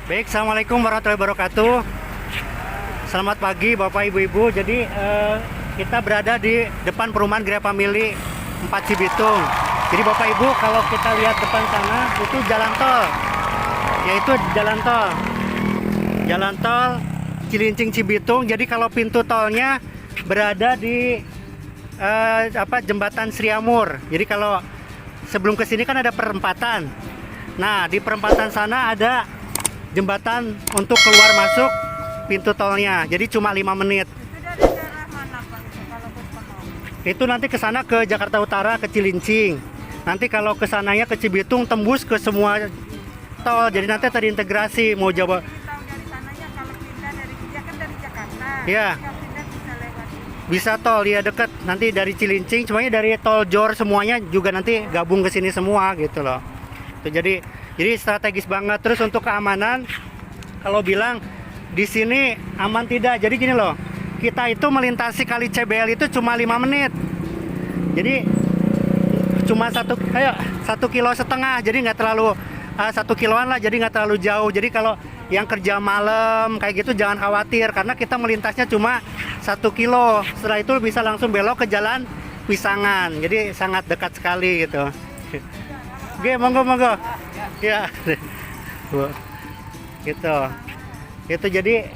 Baik, assalamualaikum warahmatullahi wabarakatuh. Selamat pagi Bapak Ibu-Ibu. Jadi kita berada di depan perumahan Gria Family 4 Cibitung. Jadi Bapak Ibu, kalau kita lihat depan sana itu jalan tol, yaitu jalan tol Cilincing Cibitung. Jadi kalau pintu tolnya berada di jembatan Sriamur. Jadi kalau sebelum ke sini kan ada perempatan. Nah, di perempatan sana ada jembatan untuk keluar masuk pintu tolnya. Jadi cuma 5 menit. Itu dari daerah mana Pak itu kalau ke sono? Itu nanti ke sana ke Jakarta Utara, ke Cilincing. Nanti kalau ke sananya ke Cibitung tembus ke semua tol. Jadi nanti terintegrasi mau Jawa. Tahu dari sananya kalau pindah dari dia kan dari Jakarta. Iya. Kalau pindah bisa lewat ini. Bisa tol ya deket. Nanti dari Cilincing, semuanya dari tol Jor semuanya juga nanti gabung ke sini semua gitu loh. Itu jadi strategis banget. Terus untuk keamanan, kalau bilang di sini aman tidak. Jadi gini loh, kita itu melintasi kali CBL itu cuma 5 menit. Jadi cuma 1,5 kilo. Jadi nggak terlalu 1 kiloan lah. Jadi nggak terlalu jauh. Jadi kalau yang kerja malam kayak gitu jangan khawatir, karena kita melintasnya cuma 1 kilo. Setelah itu bisa langsung belok ke jalan Pisangan. Jadi sangat dekat sekali gitu. Oke, monggo. Ya, gitu. Itu jadi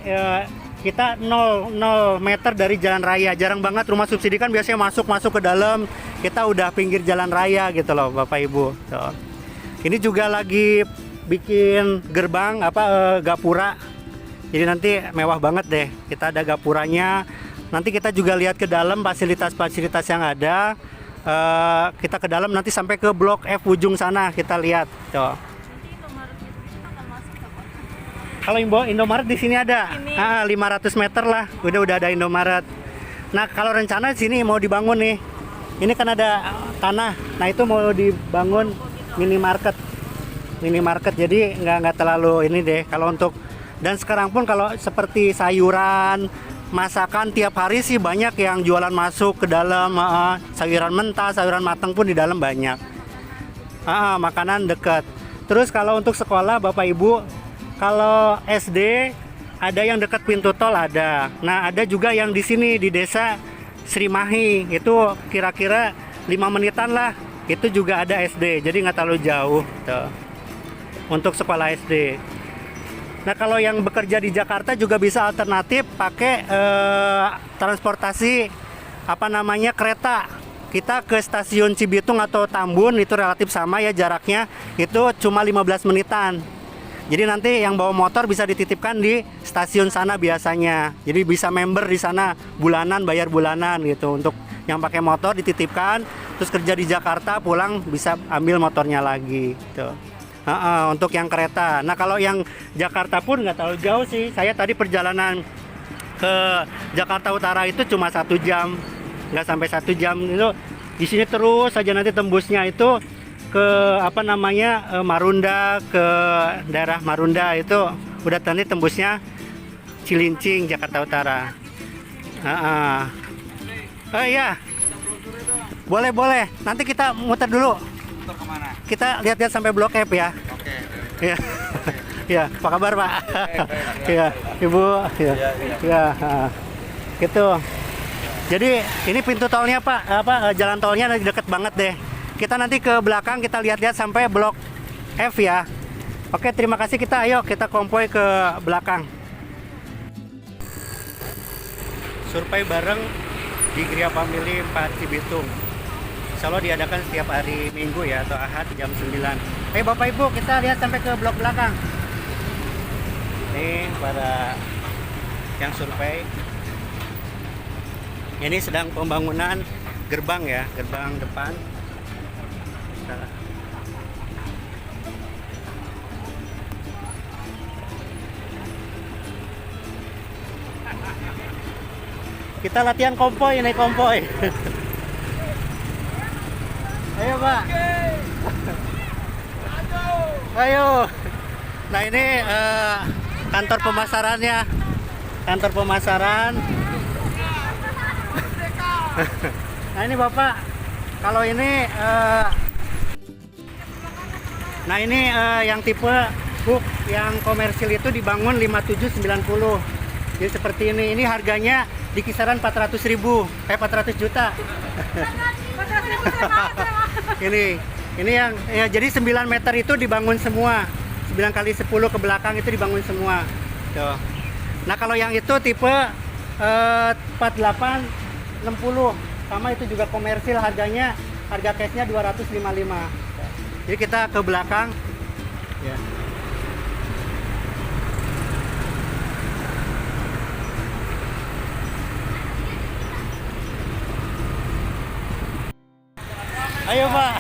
kita 0 meter dari jalan raya. Jarang banget rumah subsidi kan biasanya masuk ke dalam. Kita udah pinggir jalan raya gitu loh, Bapak Ibu. Tuh. Ini juga lagi bikin gerbang gapura. Jadi nanti mewah banget deh. Kita ada gapuranya. Nanti kita juga lihat ke dalam fasilitas-fasilitas yang ada. Kita ke dalam nanti sampai ke blok F ujung sana kita lihat. Tuh. Kalau Indomaret di sini ada. 500 meter lah. Udah ada Indomaret. Nah, kalau rencana sini mau dibangun nih. Ini kan ada tanah. Nah, itu mau dibangun minimarket. Jadi nggak terlalu ini deh. Kalau untuk dan sekarang pun kalau seperti sayuran, masakan tiap hari sih banyak yang jualan masuk ke dalam. Sayuran mentah, sayuran matang pun di dalam banyak. Makanan dekat. Terus kalau untuk sekolah Bapak Ibu, kalau SD ada yang dekat pintu tol ada. Nah, ada juga yang di sini di desa Srimahi. Itu kira-kira 5 menitan lah. Itu juga ada SD. Jadi nggak terlalu jauh tuh. Untuk sekolah SD. Nah, kalau yang bekerja di Jakarta juga bisa alternatif pakai transportasi kereta. Kita ke stasiun Cibitung atau Tambun itu relatif sama ya jaraknya. Itu cuma 15 menitan. Jadi nanti yang bawa motor bisa dititipkan di stasiun sana biasanya. Jadi bisa member di sana bulanan, bayar bulanan gitu. Untuk yang pakai motor dititipkan, terus kerja di Jakarta pulang bisa ambil motornya lagi gitu. Untuk yang kereta. Nah, kalau yang Jakarta pun nggak terlalu jauh sih. Saya tadi perjalanan ke Jakarta Utara itu cuma 1 jam, nggak sampai 1 jam. Itu di sini terus saja nanti tembusnya itu ke Marunda, ke daerah Marunda itu udah nanti tembusnya Cilincing Jakarta Utara. Oh iya, boleh. Nanti kita muter dulu. Muter kemana? Kita lihat-lihat sampai Blok F ya. Oke. Ya, ya. Apa kabar Pak? Ya, Ibu. Ya. Gitu. Jadi ini pintu tolnya Pak, jalan tolnya deket banget deh. Kita nanti ke belakang kita lihat-lihat sampai Blok F ya. Oke, terima kasih. Ayo kita konvoy ke belakang. Survei bareng di Gria Family 4 Cibitung. Insya Allah diadakan setiap hari Minggu ya atau Ahad jam 9. Bapak Ibu, kita lihat sampai ke blok belakang. Ini para yang survei. Ini sedang pembangunan gerbang ya, gerbang depan. Kita latihan konvoy, naik konvoy. Ayo Pak. Ayo. Nah ini kantor pemasarannya. Kantor pemasaran. Nah ini Bapak, kalau ini nah ini yang tipe hook yang komersil itu dibangun 5790. Jadi seperti ini harganya di kisaran 400.000, 400 juta. Ini yang ya, jadi 9 meter itu dibangun semua. 9 kali 10 ke belakang itu dibangun semua. Tuh. Nah, kalau yang itu tipe 4860 sama itu juga komersil, harganya harga cashnya 255. Jadi kita ke belakang ya. Ayo Pak.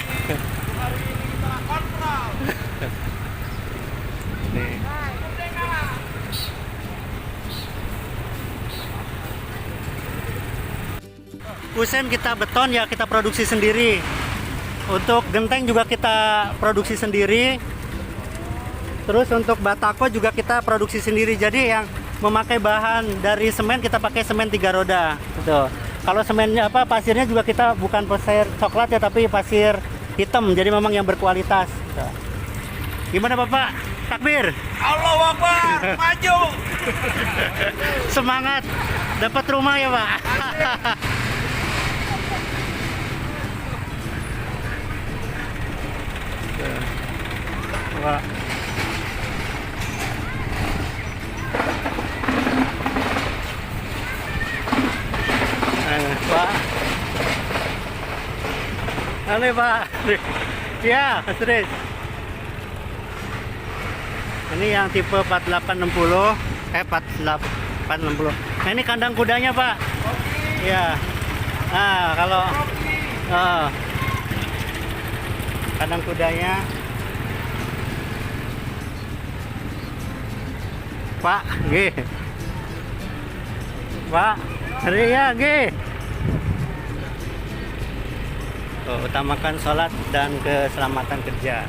Nih. Kusen kita beton ya, kita produksi sendiri. Untuk genteng juga kita produksi sendiri. Terus untuk batako juga kita produksi sendiri. Jadi yang memakai bahan dari semen, kita pakai semen 3 roda. Gitu. Kalau semennya pasirnya juga kita bukan pasir coklat ya, tapi pasir hitam. Jadi memang yang berkualitas. Gitu. Gimana Bapak? Takbir. Allahu Akbar, maju. Semangat. Dapat rumah ya Pak. Pak. Pak. Halo Pak. Ya, Mas. Ini yang tipe 4860, 4860. Nah, ini kandang kudanya, Pak. Ya. Nah, kalau kandang kudanya. Pak, nggih. Pak, hari ya, nggih. Utamakan sholat dan keselamatan kerja.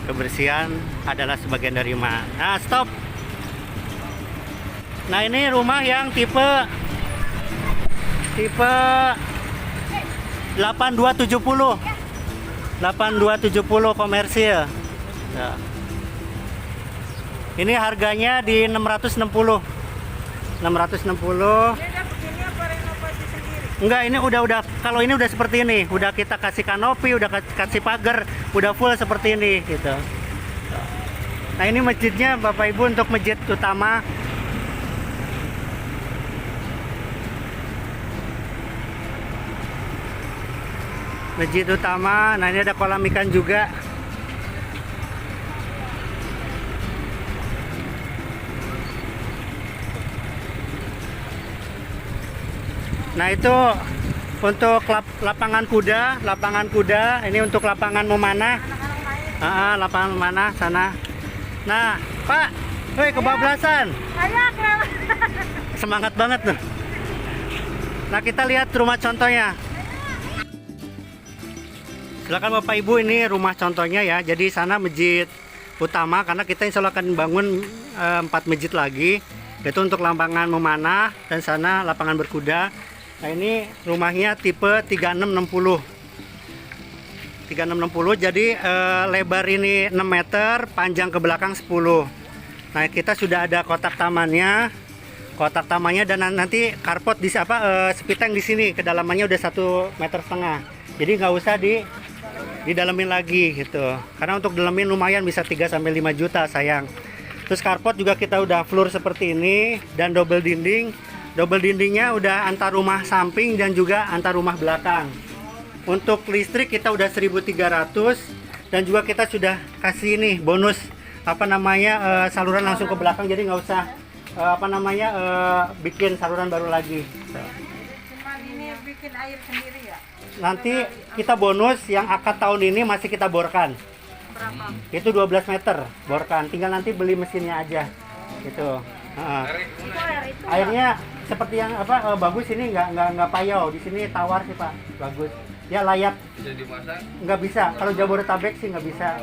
Kebersihan adalah sebagian dari iman. Nah, stop. Nah, ini rumah yang tipe 8270. 8270 komersil. Nah. Ini harganya di 660. 660. Beda begini apa renovasi sendiri? Enggak, ini udah kalau ini udah seperti ini, udah kita kasih kanopi, udah kasih pagar, udah full seperti ini gitu. Nah, ini masjidnya Bapak Ibu, untuk masjid utama. Masjid utama. Nah, ini ada kolam ikan juga. Nah, itu untuk lapangan kuda, ini untuk lapangan memanah. Lapangan memanah sana. Nah, Pak, woi kebablasan. Ayo, Semangat banget tuh. Nah, kita lihat rumah contohnya. Silakan Bapak Ibu, ini rumah contohnya ya. Jadi sana masjid utama, karena kita insya Allah akan bangun 4 masjid lagi. Itu untuk lapangan memanah dan sana lapangan berkuda. Nah, ini rumahnya tipe 3660. 3660, jadi lebar ini 6 meter, panjang ke belakang 10. Nah, kita sudah ada kotak tamannya. Dan nanti karpot di sepiteng di sini, kedalamannya udah 1,5 meter. Jadi nggak usah didalemin lagi gitu. Karena untuk dalemin lumayan bisa 3 sampai 5 juta sayang. Terus karpot juga kita udah floor seperti ini dan double dinding. Double dindingnya udah antar rumah samping dan juga antar rumah belakang. Untuk listrik kita udah 1.300 dan juga kita sudah kasih nih bonus saluran langsung ke belakang, jadi nggak usah bikin saluran baru lagi. Cuma ini bikin air sendiri ya? Nanti kita bonus yang akad tahun ini masih kita borkan. Berapa? Itu 12 meter borkan, tinggal nanti beli mesinnya aja gitu. Itu air itu Airnya seperti yang bagus, ini nggak payau, di sini tawar sih Pak, bagus. Ya layak. Bisa dimasak? Nggak bisa, kalau Jabodetabek sih nggak bisa.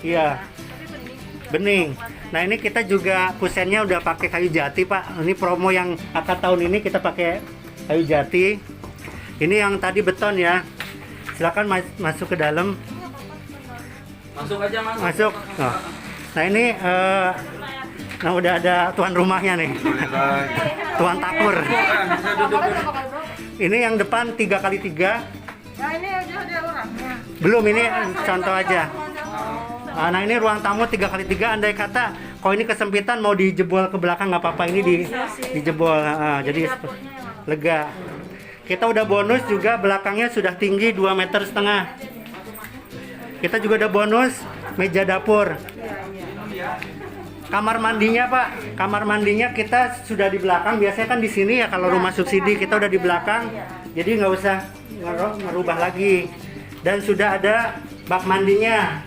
Iya. Tapi Bening. bening. Nah, ini kita juga kusennya udah pakai kayu jati Pak. Ini promo yang akad tahun ini kita pakai kayu jati. Ini yang tadi beton ya. Silakan masuk ke dalam. Masuk aja masuk. Masuk. Nah ini nah udah ada tuan rumahnya nih. Tuan Takur. Ini yang depan 3x3. Nah ini aja ada orangnya. Belum, ini contoh aja. Nah ini ruang tamu 3x3. Andai kata kalau ini kesempitan mau dijebol ke belakang nggak apa-apa, ini dijebol. Jadi lega. Kita udah bonus juga belakangnya sudah tinggi 2,5 meter. Kita juga udah bonus meja dapur. Kamar mandinya Pak, kamar mandinya kita sudah di belakang. Biasanya kan di sini ya kalau rumah subsidi, kita udah di belakang, jadi nggak usah ngerubah lagi. Dan sudah ada bak mandinya.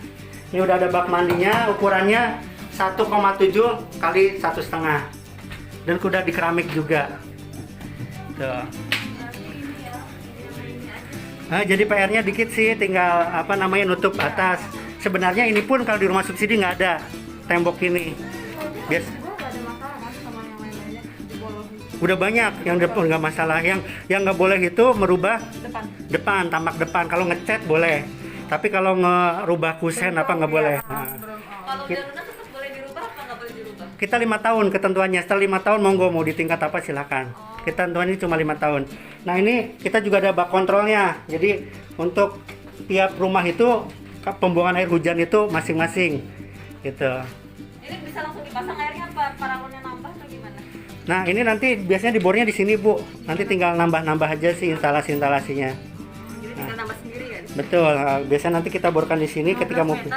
Ini udah ada bak mandinya, ukurannya 1,7 kali 1,5. Dan udah di keramik juga. Tuh. Nah, jadi PR-nya dikit sih, tinggal nutup atas. Sebenarnya ini pun kalau di rumah subsidi nggak ada tembok ini. Bias. Udah banyak yang depan nggak masalah. Yang nggak boleh itu merubah depan, tamak depan. Kalau ngecat boleh, tapi kalau ngerubah kusen nggak boleh. Nah. Kalau udah lunas tetap boleh dirubah apa nggak boleh dirubah? Kita 5 tahun ketentuannya. Setelah 5 tahun monggo mau di tingkat apa silakan. Ketentuan ini cuma 5 tahun. Nah ini kita juga ada bak kontrolnya. Jadi untuk tiap rumah itu pembuangan air hujan itu masing-masing gitu. Ini bisa langsung dipasang airnya apa paralonnya nambah atau gimana? Nah ini nanti biasanya dibornya di sini Bu. Nanti tinggal nambah-nambah aja sih instalasinya. Jadi tinggal nambah sendiri kan? Betul. Biasanya nanti kita borkan di sini ketika mau 12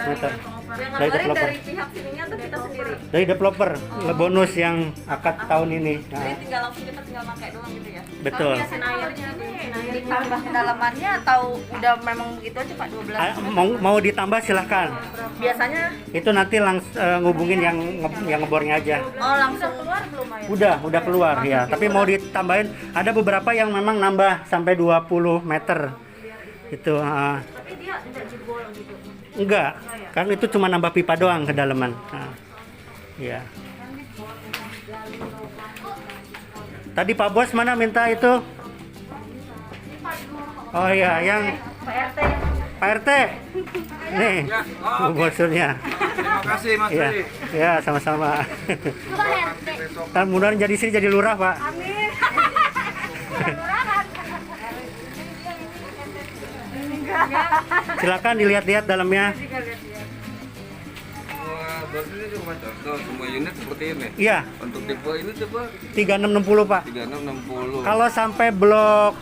meter. Yang Dari ngabarin developer. dari pihak sininya atau kita sendiri? Dari developer bonus yang akad tahun ini. Jadi Nah, tinggal langsung kita tinggal pakai doang gitu ya? betul. Airnya ditambah kedalamannya atau udah memang begitu aja Pak 12? Mau ditambah silahkan. Biasanya Itu nanti ngubungin yang ngebornya aja. langsung keluar belum air? Udah keluar ya. Tapi mau ditambahin ada beberapa yang memang nambah sampai 20 meter. Itu Tapi dia tidak jebol gitu. enggak. Kan itu cuma nambah pipa doang ke dalaman. Ya. Tadi Pak Bos mana minta itu? Oh iya, yang Pak RT. Nih, bosurnya. Terima kasih Mas Iya, Tri. ya sama-sama. Dan mudah-mudahan jadi sini jadi lurah Pak. Amin. Silakan dilihat-lihat dalamnya. Wah, berarti ini cuma contoh semua unit seperti ini. Iya, Untuk tipe ini coba 3660 Pak. 3660. Kalau sampai blok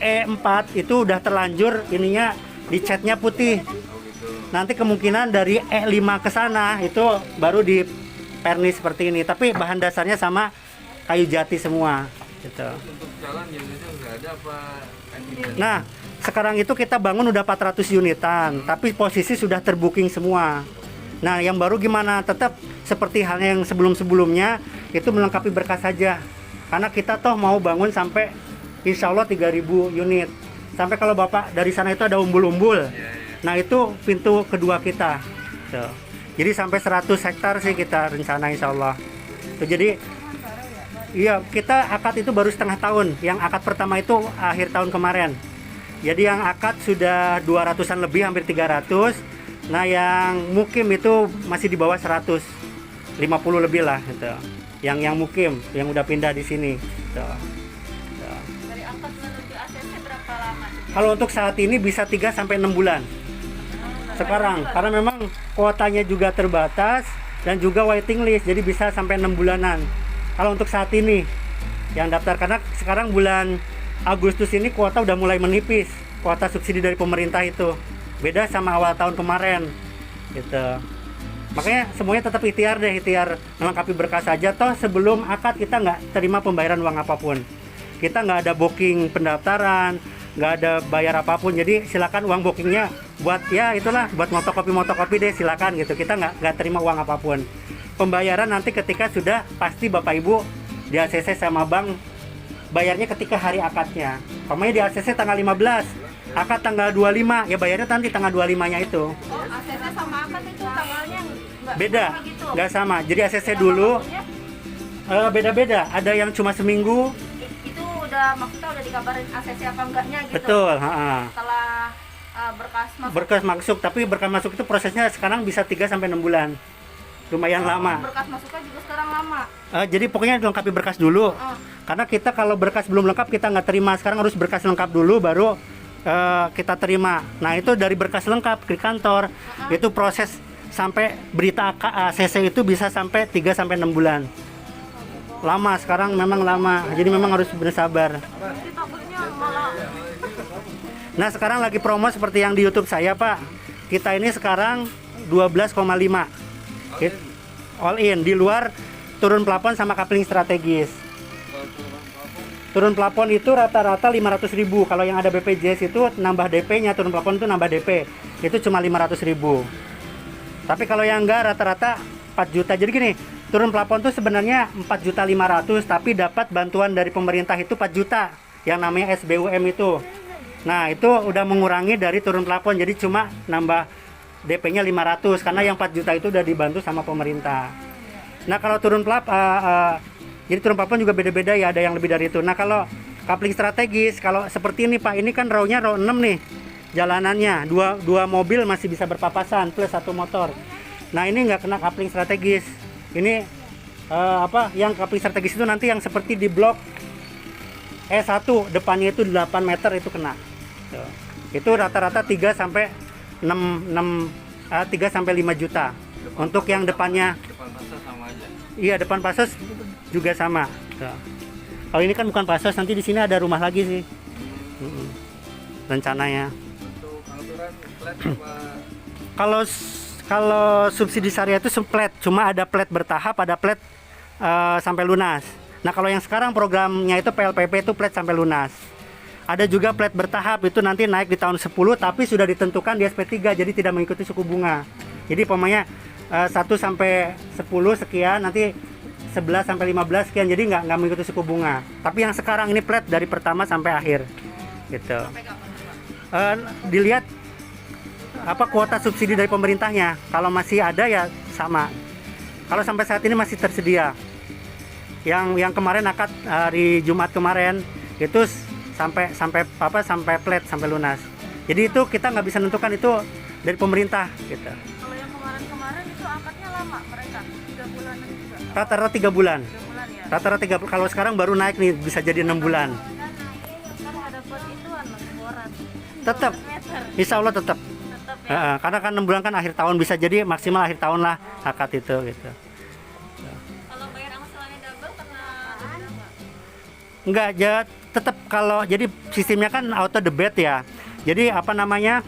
E4 itu udah terlanjur ininya dicatnya putih. Oh gitu. Nanti kemungkinan dari E5 ke sana itu baru di pernis seperti ini. Tapi bahan dasarnya sama kayu jati semua gitu. Untuk jalan unitnya nggak ada apa? Nah, sekarang itu kita bangun udah 400 unitan, tapi posisi sudah terbooking semua. Nah, yang baru gimana? Tetap seperti halnya yang sebelum-sebelumnya, itu melengkapi berkas saja. Karena kita toh mau bangun sampai insya Allah 3.000 unit. Sampai kalau Bapak dari sana itu ada umbul-umbul. Nah, itu pintu kedua kita. Tuh. Jadi sampai 100 hektar sih kita rencana insya Allah. Tuh, jadi iya, kita akad itu baru setengah tahun. Yang akad pertama itu akhir tahun kemarin. Jadi yang akad sudah 200-an lebih, hampir 300. Nah, yang mukim itu masih di bawah 100. 50 lebih lah gitu. Yang mukim, yang udah pindah di sini gitu. Dari angkot menuju ACC berapa lama? Kalau untuk saat ini bisa 3 sampai 6 bulan. Sekarang karena memang kuotanya juga terbatas dan juga waiting list, jadi bisa sampai 6 bulanan. Kalau untuk saat ini yang daftar, karena sekarang bulan Agustus ini kuota udah mulai menipis, kuota subsidi dari pemerintah itu beda sama awal tahun kemarin gitu. Makanya semuanya tetap ikhtiar deh, ikhtiar melengkapi berkas saja. Toh sebelum akad kita nggak terima pembayaran uang apapun, kita nggak ada booking pendaftaran, nggak ada bayar apapun. Jadi silakan uang bookingnya buat ya itulah, buat motokopi deh silakan gitu. Kita nggak terima uang apapun. Pembayaran nanti ketika sudah pasti Bapak Ibu di ACC sama bank bayarnya ketika hari akadnya. Pokoknya di ACC tanggal 15, akad tanggal 25, ya bayarnya nanti tanggal 25-nya itu. Oh, ACC sama akad itu tanggalnya nggak Beda, sama gitu? nggak sama. Jadi ACC dulu, Beda-beda. Ada yang cuma seminggu. Itu udah maksudnya udah dikabarin ACC apa enggaknya gitu. Betul. Setelah berkas masuk. Berkas masuk, tapi berkas masuk itu prosesnya sekarang bisa 3 sampai 6 bulan. Lumayan lama. Berkas masuknya juga sekarang lama. Jadi pokoknya lengkapi berkas dulu. Karena kita kalau berkas belum lengkap kita nggak terima. Sekarang harus berkas lengkap dulu baru kita terima. Nah itu dari berkas lengkap ke kantor itu proses sampai berita ACC itu bisa sampai 3 sampai 6 bulan. Lama sekarang, memang lama. Jadi memang harus bersabar. Nah sekarang lagi promo seperti yang di YouTube saya Pak. Kita ini sekarang 12,5 all in. Di luar turun plafon sama coupling strategis. Turun plafon itu rata-rata 500.000. Kalau yang ada BPJS itu nambah DP-nya, turun plafon itu nambah DP. Itu cuma 500.000. Tapi kalau yang enggak rata-rata 4 juta. Jadi gini, turun plafon itu sebenarnya 4.500.000 tapi dapat bantuan dari pemerintah itu 4 juta. Yang namanya SBUM itu. Nah, itu udah mengurangi dari turun plafon. Jadi cuma nambah DP-nya 500 karena yang 4 juta itu udah dibantu sama pemerintah. Nah, kalau turun plafon jadi turun plafon juga beda-beda ya, ada yang lebih dari itu. Nah, kalau coupling strategis, kalau seperti ini Pak, ini kan row-nya row 6 nih. Jalanannya, dua mobil masih bisa berpapasan plus 1 motor. Nah, ini nggak kena coupling strategis. Ini yang coupling strategis itu nanti yang seperti di blok E1, depannya itu 8 meter itu kena. Tuh. Itu rata-rata 3 sampai 5 juta. Untuk yang depannya Depan pasar sama aja. iya, depan pasos juga sama. Tuh. Kalau ini kan bukan pasos, nanti di sini ada rumah lagi sih. Rencananya. Untuk aturan flat apa? Kalau subsidi syariah itu flat, cuma ada flat bertahap, ada flat sampai lunas. Nah, kalau yang sekarang programnya itu PLPP itu flat sampai lunas. Ada juga flat bertahap, itu nanti naik di tahun 10 tapi sudah ditentukan di SP3, jadi tidak mengikuti suku bunga. Jadi pokoknya 1 sampai 10 sekian, nanti 11 sampai 15 sekian, jadi nggak mengikuti suku bunga. Tapi yang sekarang ini flat dari pertama sampai akhir. Gitu. Dilihat apa kuota subsidi dari pemerintahnya. Kalau masih ada ya sama. Kalau sampai saat ini masih tersedia. Yang kemarin akad hari Jumat kemarin itu sampai flat sampai lunas. Jadi itu kita nggak bisa menentukan itu dari pemerintah gitu. Kalau yang kemarin itu akadnya lama mereka 3 bulanan juga. Rata-rata 3 bulan. 3 bulan ya. Rata-rata 3 bulan. Kalau sekarang baru naik nih bisa jadi 6 bulan. Kan ada buat ituan laporan. Tetap. Insya Allah tetap. Karena kan 6 bulan kan akhir tahun, bisa jadi maksimal akhir tahun lah akad itu gitu. Kalau bayar angsurannya double kena Enggak, ya tetap kalau jadi sistemnya kan auto debit ya. Jadi apa namanya?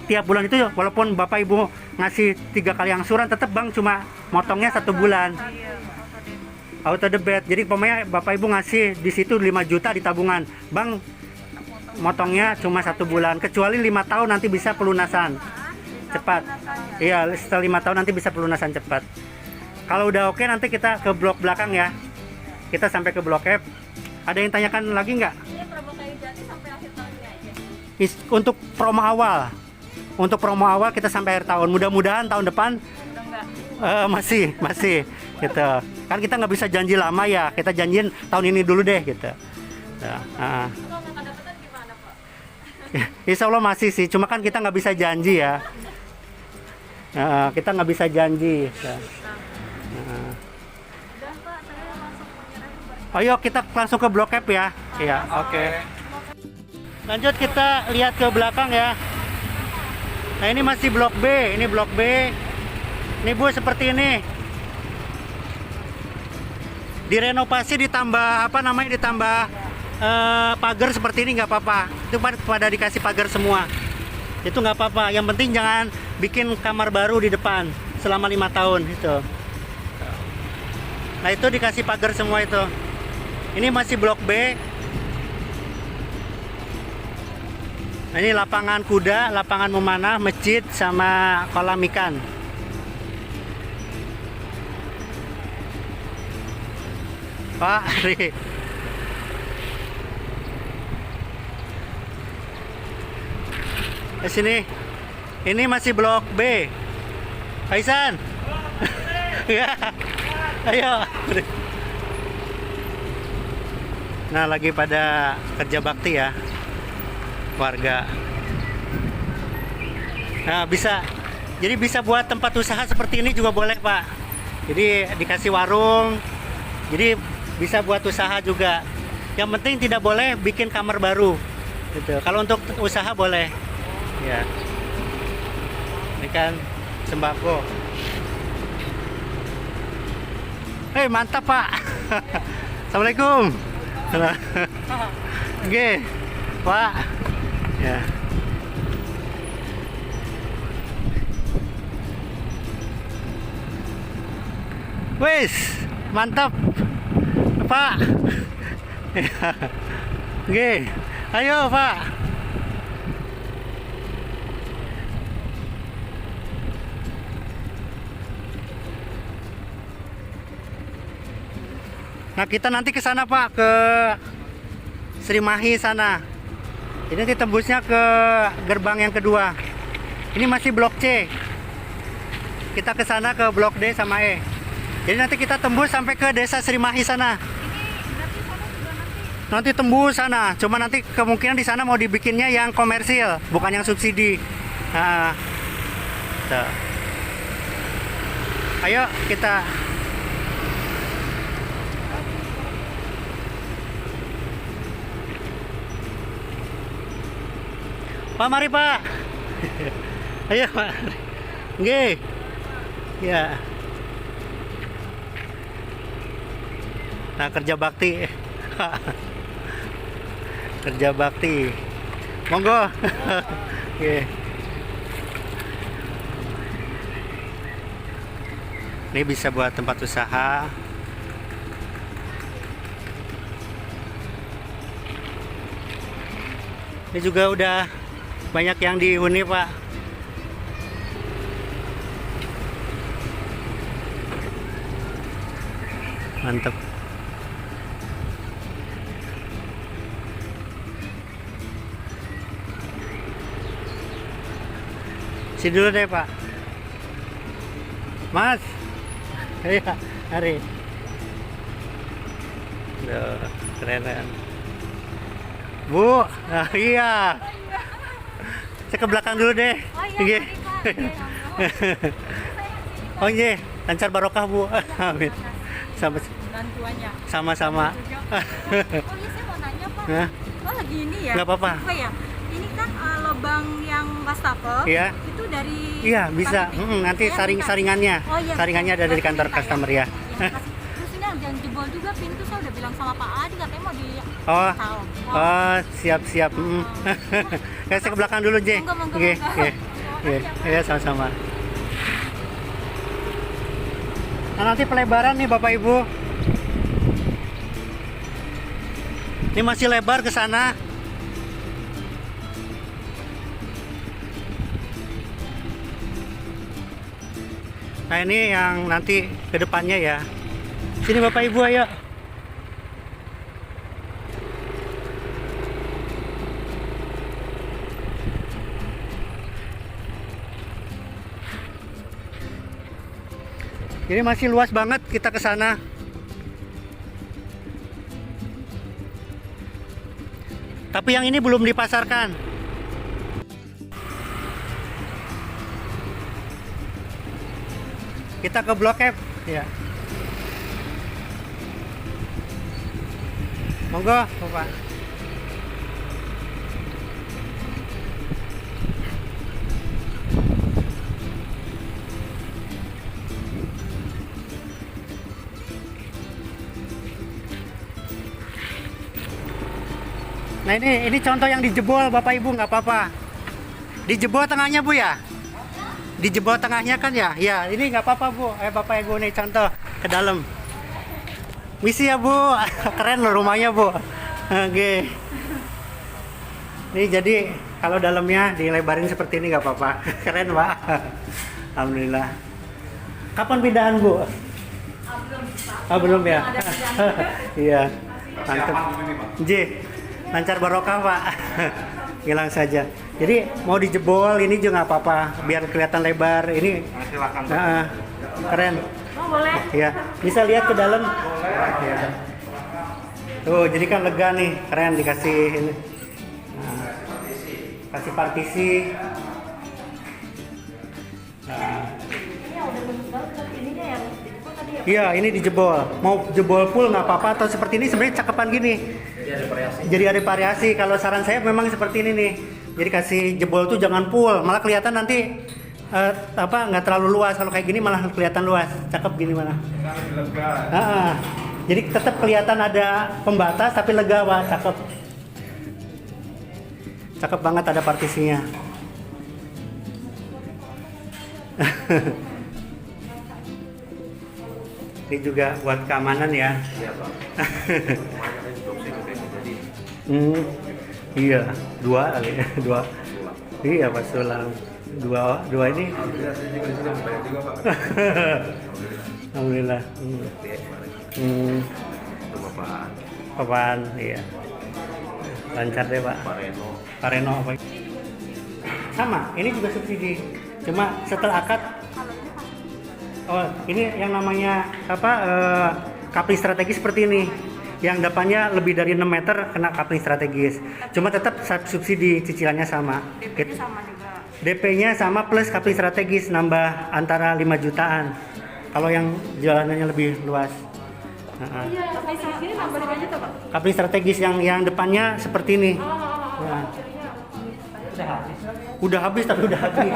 Tiap bulan itu walaupun Bapak Ibu ngasih 3 kali angsuran, tetap Bank cuma motongnya 1 bulan. Auto debit. Jadi pokoknya Bapak Ibu ngasih di situ 5 juta di tabungan. Bank motongnya cuma 1 bulan, kecuali 5 tahun nanti bisa pelunasan cepat. Iya, setelah 5 tahun nanti bisa pelunasan cepat. Kalau udah oke nanti kita ke blok belakang ya. Kita sampai ke blok F. Ada yang tanyakan lagi nggak? Ini Prabowo Kayu Jati sampai akhir tahun ini aja. Untuk promo awal. Untuk promo awal kita sampai akhir tahun. Mudah-mudahan tahun depan Udah enggak. masih gitu. Kan kita nggak bisa janji lama ya. Kita janjiin tahun ini dulu deh gitu. Kalau nggak kedapatan gimana, Pak? Insya Allah masih sih, cuma kan kita nggak bisa janji ya. Kita nggak bisa janji. Udah, Pak, saya langsung menyerah. Ayo kita langsung ke blok F ya. Iya, oke. Lanjut kita lihat ke belakang ya. Nah ini masih blok B, ini blok B. Ini Bu seperti ini. Direnovasi ditambah ditambah pagar seperti ini nggak apa-apa. Itu pada dikasih pagar semua. Itu nggak apa-apa. Yang penting jangan bikin kamar baru di depan selama 5 tahun itu. Nah itu dikasih pagar semua itu. Ini masih blok B. Nah, ini lapangan kuda, lapangan memanah, masjid, sama kolam ikan. Pak, di sini. Ini masih blok B. Aisan. Ya. Ayo. Nah, lagi pada kerja bakti ya warga. Nah, jadi bisa buat tempat usaha seperti ini juga boleh, Pak. Jadi dikasih warung, jadi bisa buat usaha juga. Yang penting tidak boleh bikin kamar baru gitu. Kalau untuk usaha boleh ya. Ini kan sembako. Hei, mantap, Pak. Assalamualaikum. Oke, Pak. Ya. Wes, mantap, Pak. Oke, ayo, Pak. Nah, kita nanti ke sana, Pak, ke Srimahi sana. Ini nanti tembusnya ke gerbang yang kedua. Ini masih blok C. Kita ke sana ke blok D sama E. Jadi nanti kita tembus sampai ke desa Srimahi sana. Nanti tembus sana. Cuma nanti kemungkinan di sana mau dibikinnya yang komersil, bukan yang subsidi. Nah, tuh. Ayo kita. Pak, mari, Pak. Ayo, Pak. Nggih. Ya. Nah, kerja bakti. Kerja bakti. Monggo. Oke. Ini bisa buat tempat usaha. Ini juga udah banyak yang dihuni, Pak. Mantap. Sini dulu deh, Pak. Mas. Iya, hari. Duh, keren. Bu, nah, iya. Saya ke belakang dulu deh. Oh iya, Oh iya, lancar barokah, Bu. Amin. Bantuannya. Sama-sama. Oh iya, saya mau nanya, Pak. Hah? Oh, lagi ini ya? Nggak apa-apa. Oh ya, ini kan lubang yang wastafel. Iya. Itu dari. Iya, bisa. Bank Nanti Saya minta. saringannya. Oh, iya, Saringannya ada dari kantor minta ya. customer ya. Iya, makasih. Terus ini yang jebol juga pintu, saya udah bilang sama Pak Adi katanya mau di. Oh. Tahu. Oh, siap. Ya, saya ke belakang dulu, J. Monggo. Oke. Ya, sama-sama. Nah, nanti pelebaran nih, Bapak Ibu. Ini masih lebar ke sana. Nah, ini yang nanti ke depannya ya. Sini Bapak Ibu, ayo. Ini masih luas banget kita ke sana. Tapi yang ini belum dipasarkan. Kita ke Blok F, ya. Monggo, Bapak. Nah, ini contoh yang dijebol, Bapak Ibu, nggak apa-apa. Dijebol tengahnya, Bu ya? Dijebol tengahnya kan ya? Ya, ini nggak apa-apa, Bu. Bapak Ibu, nih contoh ke dalam. Misi ya, Bu. Keren loh rumahnya, Bu. Oke. Ini jadi kalau dalamnya dilebarin seperti ini nggak apa-apa. Keren, Pak. Alhamdulillah. Kapan pindahan, Bu? Belum ya? Iya. Mantap. J. Lancar barokah, Pak. Hilang saja. Jadi mau dijebol ini juga nggak apa-apa, biar kelihatan lebar. Ini Silakan. keren. Oh, boleh. Ya, bisa lihat ke dalam. Ya. Tuh, jadi kan lega nih, keren dikasih ini. Nah, kasih partisi. Nah, iya, ini dijebol. Mau jebol full nggak apa-apa atau seperti ini sebenarnya cakepan gini. Jadi ada variasi. Kalau saran saya memang seperti ini nih. Jadi kasih jebol tuh jangan full, malah kelihatan nanti nggak terlalu luas. Kalau kayak gini malah kelihatan luas. Cakep gini malah. Jadi tetap kelihatan ada pembatas tapi lega, wah cakep. Cakep banget ada partisinya. Ini juga buat keamanan ya. Iya Pak. Iya, dua kali, dua. Iya Pak Sulam. Dua ini. Banyak juga Pak. Alhamdulillah. Apaan? Iya. Lancar deh Pak. Pak Reno apa? Sama, ini juga subsidi. Cuma setelah akad. Oh, ini yang namanya apa? Kapling strategis seperti ini. Yang depannya lebih dari 6 meter kena kapling strategis. Cuma tetap subsidi, cicilannya sama. DP-nya sama juga. DP-nya sama plus kapling strategis nambah antara 5 jutaan. Kalau yang jalanannya lebih luas. Tapi sini nambah 5 juta, Pak. Kapling strategis yang depannya seperti ini. Nah. Udah habis tapi udah habis.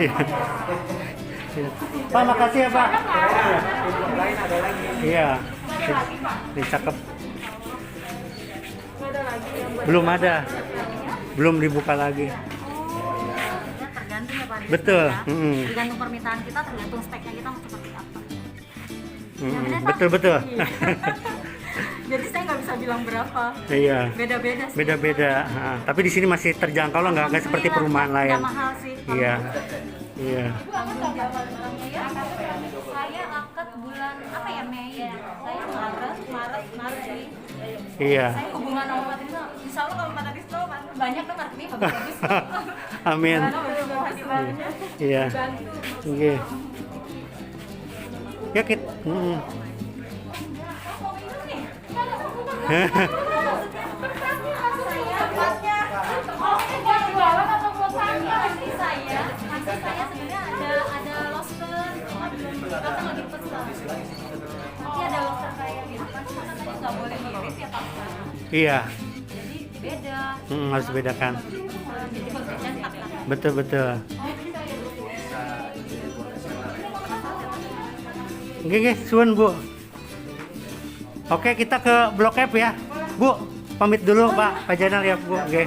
Iya. Pak, makasih ya Pak. Lain ada lagi. Iya. Ini cakep. Belum ada. Belum dibuka lagi. Tergantung ya Pak. Betul. Tergantung permintaan kita, tergantung speknya kita mau seperti apa. Betul. Jadi saya nggak bisa bilang berapa. Iya. Beda-beda sih. Beda-beda. Tapi di sini masih terjangkau loh, nggak seperti perumahan lain. Nggak mahal sih. Iya. Iya. Saya akad bulan apa ya, Mei. Saya Maret sih. Iya. Saya hubungan sama Pak Trisno. Insya Allah kalau Pak Trisno banyak kan artinya bagus-bagus. Amin. Iya. Oke. Ya kita. Saya sebenarnya ada lobster, cuma belum datang lagi pesan. Nanti ada lobster kayak gitu kan, cuma katanya nggak boleh ngirit ya Pak. Iya. Jadi beda. Harus bedakan. Jadi bagus cetak kan. Betul. Oke, suun Bu. Oke, kita ke Blok F ya. Bu, pamit dulu Pak Janal ya Bu. Oke,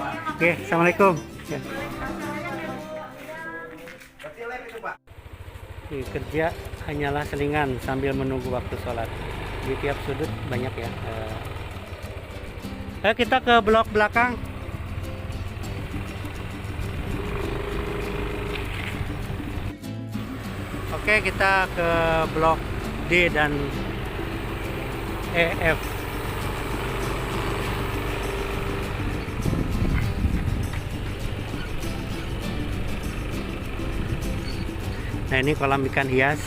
assalamualaikum. Ya. Kerja hanyalah selingan sambil menunggu waktu sholat. Di tiap sudut banyak ya. Kita ke blok belakang. Oke, kita ke blok D dan EF. Nah, ini kolam ikan hias.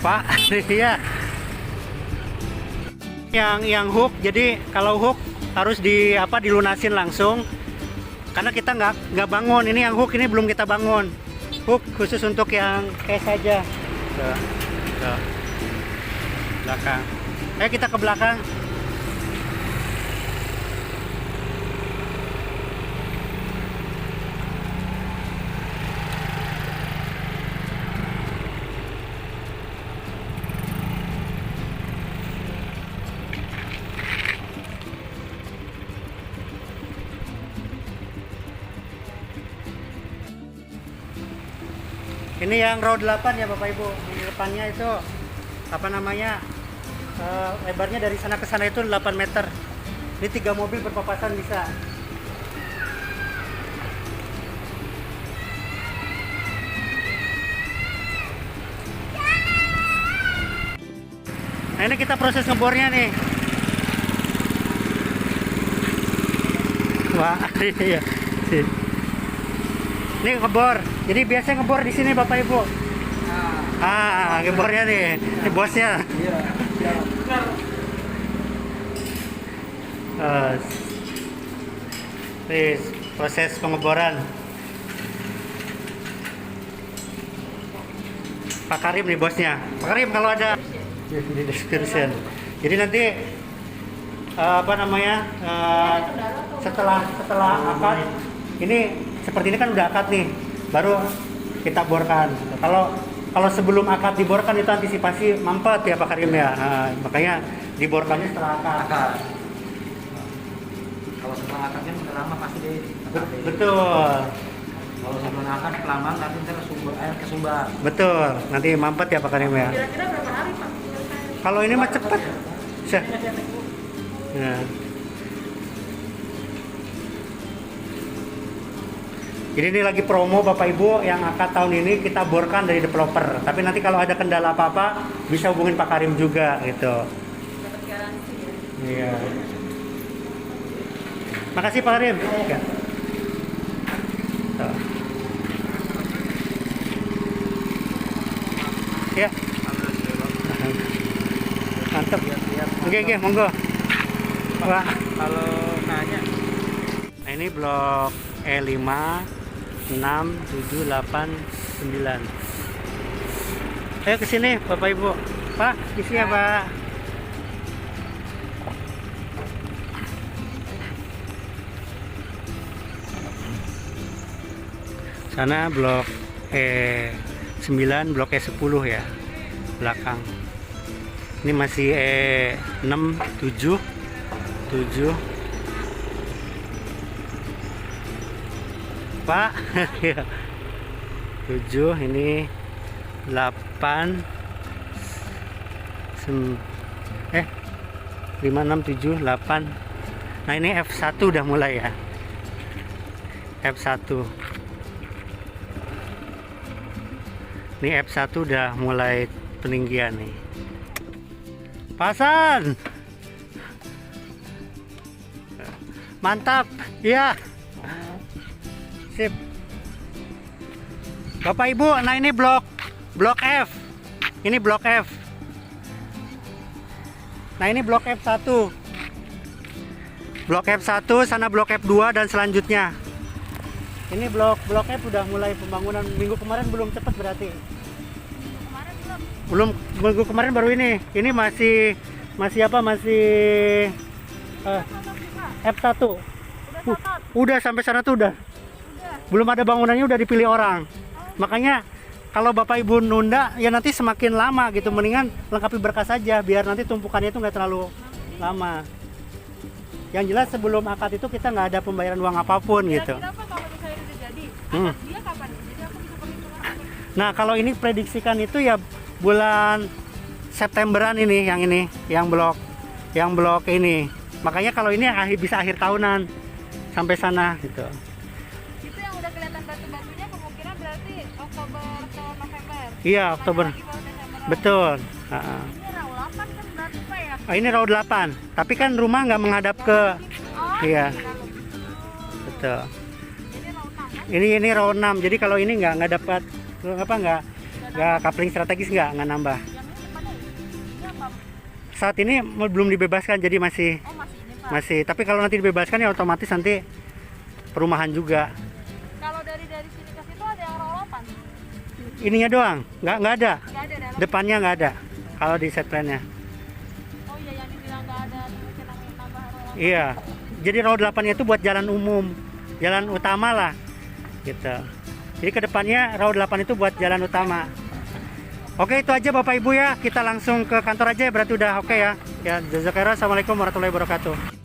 Pak, iya. Yang hook, jadi kalau hook harus dilunasin langsung. Karena kita nggak bangun. Ini yang hook ini belum kita bangun. Hook khusus untuk yang cash saja. Tuh. Belakang. Ayo kita ke belakang. Ini yang row 8 ya Bapak Ibu. Di depannya itu apa namanya? Lebarnya dari sana ke sana itu 8 meter. Ini 3 mobil berpapasan bisa. Nah, ini kita proses ngebornya nih. Wah, iya. Ini ngebor. Jadi biasanya ngebor di sini Bapak Ibu. Ngebornya nih. Ini bosnya. Iya. Ini proses pengeboran. Pak Karim nih bosnya. Pak Karim kalau ada di description. Jadi nanti apa namanya setelah akad ini seperti ini kan udah akad nih, baru kita borkan. Kalau sebelum akad diborkan itu antisipasi mampet ya Pak Karim ya. Makanya diborkannya setelah akad. Kalau setelah akadnya udah lama pasti deh. Betul. Kalau sebelum akad kelamaan nanti ntar air kesumbat. Betul. Nanti mampet ya Pak Karim ya. Kira-kira berapa hari Pak? Kalau ini mah cepet. Syah. Nah. Jadi ini lagi promo Bapak Ibu yang akad tahun ini kita borkan dari developer. Tapi nanti kalau ada kendala apa-apa bisa hubungin Pak Karim juga gitu. Dapat garansi ya. Iya. Makasih Pak Karim. Ya. Tuh. Ya. Mantap. Oke, monggo. Pak. Kalau nanya, Nah, ini blok E5 6 7 8 9. Ayo ke sini Bapak Ibu. Pak, isi ya Pak. Sana blok E9, blok E10 ya. Belakang. Ini masih E6 7 7. Pak. 7 ini 8 5 6 7 8. Nah, ini F1 udah mulai ya. F1. Ini F1 udah mulai peninggian nih. Pasan. Mantap. Iya. Sip. Bapak Ibu, nah ini blok F. Ini blok F. Nah, ini blok F1. Blok F1, sana blok F2 dan selanjutnya. Ini blok F udah mulai pembangunan. Minggu kemarin belum cepat berarti. Kemarin Belum, minggu kemarin baru ini. Ini masih apa? Masih F1. Udah sampai sana tuh udah. Belum ada bangunannya udah dipilih orang. Makanya kalau Bapak Ibu nunda ya nanti semakin lama gitu. Mendingan lengkapi berkas saja biar nanti tumpukannya itu nggak terlalu lama. Yang jelas sebelum akad itu kita nggak ada pembayaran uang apapun gitu. kira-kira Pak kalau misalnya udah jadi, Hmm. akad dia kapan? Jadi aku bisa perhitungan apa? Nah, kalau ini prediksikan itu ya bulan Septemberan ini, yang blok ini. Makanya kalau ini bisa akhir tahunan sampai sana gitu. Itu yang udah kelihatan batu-batunya kemungkinan berarti Oktober ke November. Iya, Oktober. Lagi baru Desember. Betul. Ini RAU 8 kan berarti Pak ya? Oh, ini road 8. Tapi kan rumah nggak menghadap ke Oh, iya. di dalam. Betul. Ini RAU 6 kan? Ini row 6. Jadi kalau ini nggak dapat nggak coupling strategis nggak nambah. Yang ini depannya ini apa? Saat ini belum dibebaskan jadi masih Oh, masih ini Pak. masih. Tapi kalau nanti dibebaskan ya otomatis nanti perumahan juga. Kalau dari sini ke situ ada yang RAU 8? Ininya doang, nggak ada. Nggak ada dalam. Depannya nggak ada. Kalau di set plan-nya. Oh iya, yang dibilang nggak ada mungkin nambah RAU 8. Iya. Jadi row 8-nya itu buat jalan umum, jalan utama lah, gitu. Jadi kedepannya row 8 itu buat jalan utama. Oke, itu aja Bapak Ibu ya. Kita langsung ke kantor aja ya, berarti udah oke ya. Ya, jazakallah. Assalamualaikum warahmatullahi wabarakatuh.